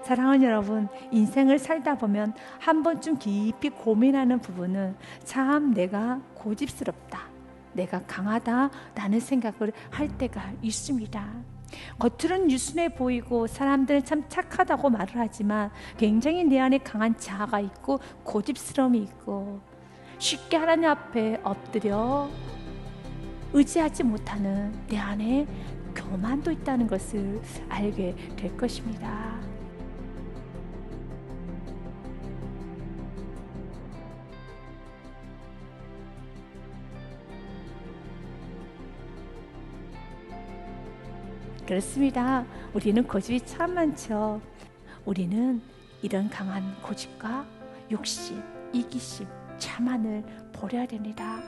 사랑하는 여러분, 인생을 살다 보면 한 번쯤 깊이 고민하는 부분은 참 내가 고집스럽다, 내가 강하다 라는 생각을 할 때가 있습니다. 겉으로는 유순해 보이고 사람들은 참 착하다고 말을 하지만 굉장히 내 안에 강한 자아가 있고 고집스러움이 있고 쉽게 하나님 앞에 엎드려 의지하지 못하는 내 안에 교만도 있다는 것을 알게 될 것입니다. 그렇습니다. 우리는 고집이 참 많죠. 우리는 이런 강한 고집과 욕심, 이기심, 자만을 버려야 됩니다.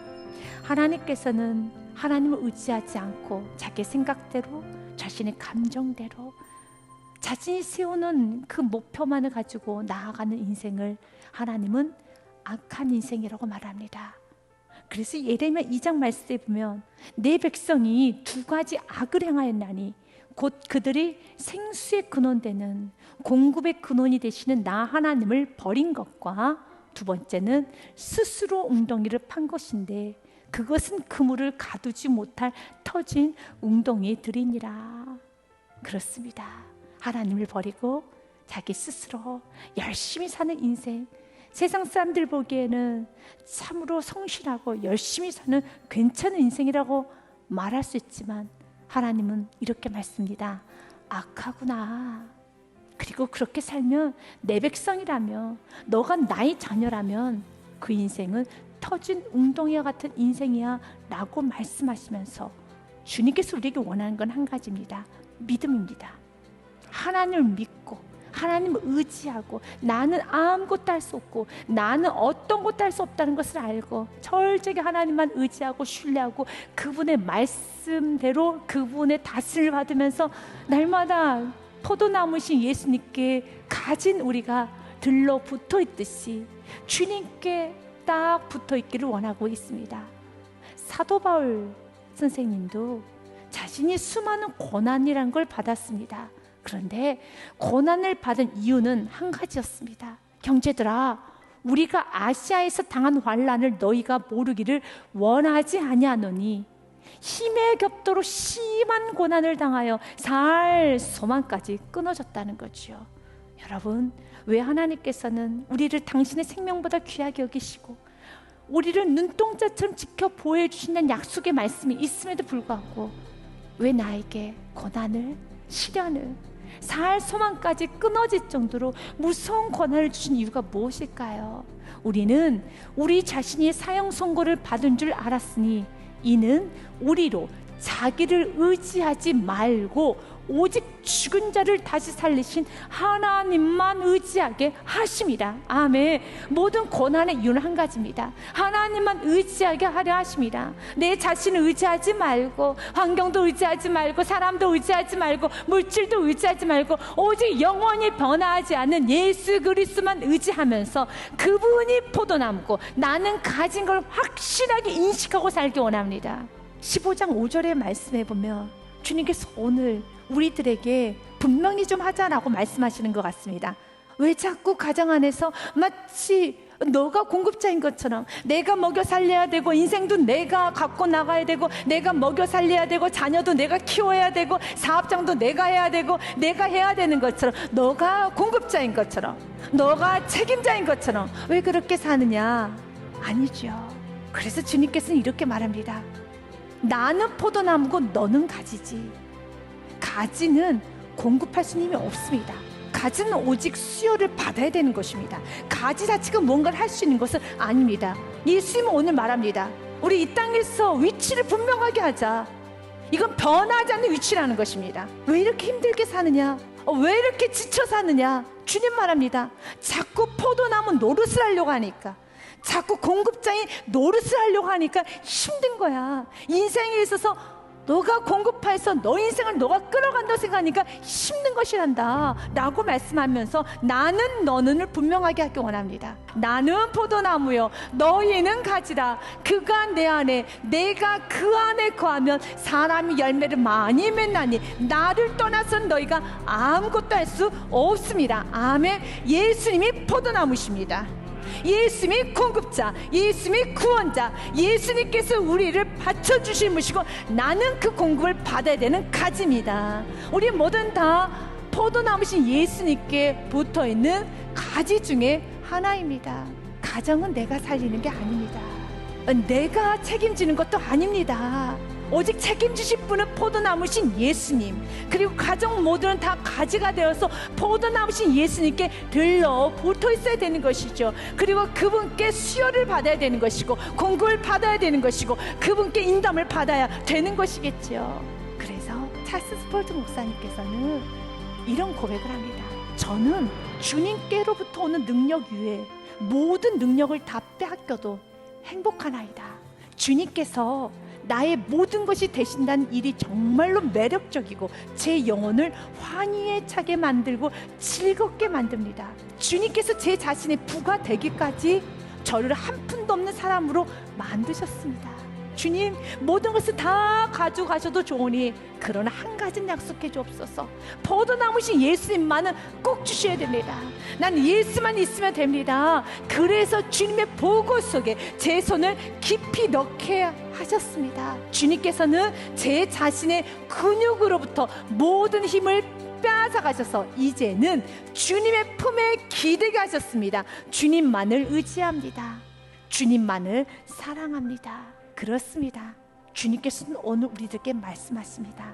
하나님께서는 하나님을 의지하지 않고 자기 생각대로, 자신의 감정대로 자신이 세우는 그 목표만을 가지고 나아가는 인생을 하나님은 악한 인생이라고 말합니다. 그래서 예레미야 2장 말씀에 보면 내 백성이 두 가지 악을 행하였나니 곧 그들이 생수의 근원되는 공급의 근원이 되시는 나 하나님을 버린 것과 두 번째는 스스로 웅덩이를 판 것인데 그것은 그물을 가두지 못할 터진 웅덩이들이니라. 그렇습니다. 하나님을 버리고 자기 스스로 열심히 사는 인생, 세상 사람들 보기에는 참으로 성실하고 열심히 사는 괜찮은 인생이라고 말할 수 있지만 하나님은 이렇게 말씀합니다. 악하구나. 그리고 그렇게 살면 내 백성이라며, 너가 나의 자녀라면 그 인생은 터진 웅덩이와 같은 인생이야 라고 말씀하시면서 주님께서 우리에게 원하는 건 한 가지입니다. 믿음입니다. 하나님을 믿고 하나님을 의지하고 나는 아무것도 할 수 없고 나는 어떤 것도 할 수 없다는 것을 알고 철저하게 하나님만 의지하고 신뢰하고 그분의 말씀대로 그분의 다스림을 받으면서 날마다 포도나무신 예수님께 가진 우리가 들러붙어 있듯이 주님께 딱 붙어 있기를 원하고 있습니다. 사도 바울 선생님도 자신이 수많은 고난이란 걸 받았습니다. 그런데 고난을 받은 이유는 한 가지였습니다. 형제들아, 우리가 아시아에서 당한 환난을 너희가 모르기를 원하지 아니하노니 힘에 겹도록 심한 고난을 당하여 살 소망까지 끊어졌다는 거죠. 여러분, 왜 하나님께서는 우리를 당신의 생명보다 귀하게 여기시고 우리를 눈동자처럼 지켜 보호해주신다는 약속의 말씀이 있음에도 불구하고 왜 나에게 고난을, 시련을, 살 소망까지 끊어질 정도로 무서운 고난을 주신 이유가 무엇일까요? 우리는 우리 자신이 사형 선고를 받은 줄 알았으니 이는 우리로 자기를 의지하지 말고 오직 죽은 자를 다시 살리신 하나님만 의지하게 하심이라. 아멘. 모든 고난의 이유는 한 가지입니다. 하나님만 의지하게 하려 하심이라. 내 자신을 의지하지 말고 환경도 의지하지 말고 사람도 의지하지 말고 물질도 의지하지 말고 오직 영원히 변화하지 않는 예수 그리스도만 의지하면서 그분이 포도나무고 나는 가진 걸 확실하게 인식하고 살기 원합니다. 15장 5절의 말씀에 보면 주님께서 오늘 우리들에게 분명히 좀 하자라고 말씀하시는 것 같습니다. 왜 자꾸 가정 안에서 마치 너가 공급자인 것처럼 내가 먹여 살려야 되고 인생도 내가 갖고 나가야 되고 내가 먹여 살려야 되고 자녀도 내가 키워야 되고 사업장도 내가 해야 되고 내가 해야 되는 것처럼 너가 공급자인 것처럼 너가 책임자인 것처럼 왜 그렇게 사느냐? 아니죠. 그래서 주님께서는 이렇게 말합니다. 나는 포도나무고 너는 가지지. 가지는 공급할 수 있는 힘이 없습니다. 가지는 오직 수요를 받아야 되는 것입니다. 가지 자체가 뭔가를 할 수 있는 것은 아닙니다. 예수님은 오늘 말합니다. 우리 이 땅에서 위치를 분명하게 하자. 이건 변하지 않는 위치라는 것입니다. 왜 이렇게 힘들게 사느냐? 왜 이렇게 지쳐 사느냐? 주님 말합니다. 자꾸 포도나무 노릇을 하려고 하니까, 자꾸 공급자인 노릇을 하려고 하니까 힘든 거야. 인생에 있어서 너가 공급해서 너 인생을 너가 끌어간다고 생각하니까 힘든 것이란다 라고 말씀하면서 나는 너는을 분명하게 하기 원합니다. 나는 포도나무요 너희는 가지라. 그가 내 안에 내가 그 안에 거하면 사람이 열매를 많이 맺나니 나를 떠나선 너희가 아무것도 할 수 없습니다. 아멘. 예수님이 포도나무십니다. 예수님이 공급자, 예수님이 구원자, 예수님께서 우리를 받쳐주실 분이시고 나는 그 공급을 받아야 되는 가지입니다. 우리 모든 다 포도나무신 예수님께 붙어있는 가지 중에 하나입니다. 가정은 내가 살리는 게 아닙니다. 내가 책임지는 것도 아닙니다. 오직 책임지실 분은 포도나무신 예수님, 그리고 가정 모두는 다 가지가 되어서 포도나무신 예수님께 들러붙어 있어야 되는 것이죠. 그리고 그분께 수혈을 받아야 되는 것이고 공급을 받아야 되는 것이고 그분께 인담을 받아야 되는 것이겠죠. 그래서 찰스 스펄트 목사님께서는 이런 고백을 합니다. 저는 주님께로부터 오는 능력 위에 모든 능력을 다 빼앗겨도 행복하나이다. 주님께서 나의 모든 것이 되신다는 일이 정말로 매력적이고 제 영혼을 환희에 차게 만들고 즐겁게 만듭니다. 주님께서 제 자신의 부가 되기까지 저를 한 푼도 없는 사람으로 만드셨습니다. 주님, 모든 것을 다 가져가셔도 좋으니 그러나 한 가지는 약속해 주옵소서. 포도나무신 예수님만은 꼭 주셔야 됩니다. 난 예수만 있으면 됩니다. 그래서 주님의 보고 속에 제 손을 깊이 넣게 하셨습니다. 주님께서는 제 자신의 근육으로부터 모든 힘을 빼앗아 가셔서 이제는 주님의 품에 기대게 하셨습니다. 주님만을 의지합니다. 주님만을 사랑합니다. 그렇습니다. 주님께서는 오늘 우리들에게 말씀하십니다.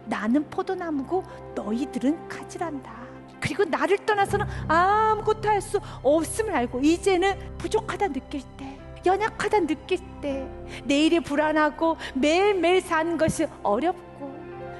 나는 포도나무고 너희들은 가지란다. 그리고 나를 떠나서는 아무것도 할 수 없음을 알고 이제는 부족하다 느낄 때, 연약하다 느낄 때, 내일이 불안하고 매일매일 사는 것이 어렵고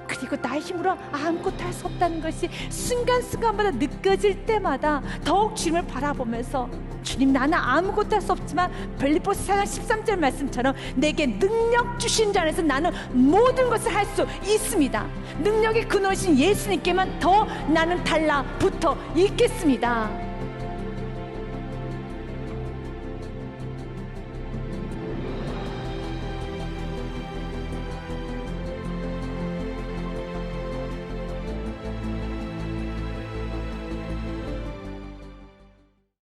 그리고 나의 힘으로 아무것도 할 수 없다는 것이 순간순간마다 느껴질 때마다 더욱 주님을 바라보면서 주님, 나는 아무것도 할 수 없지만 빌립보서 4장 13절 말씀처럼 내게 능력 주신 자 안에서 나는 모든 것을 할 수 있습니다. 능력의 근원이신 예수님께만 더 나는 달라붙어 있겠습니다.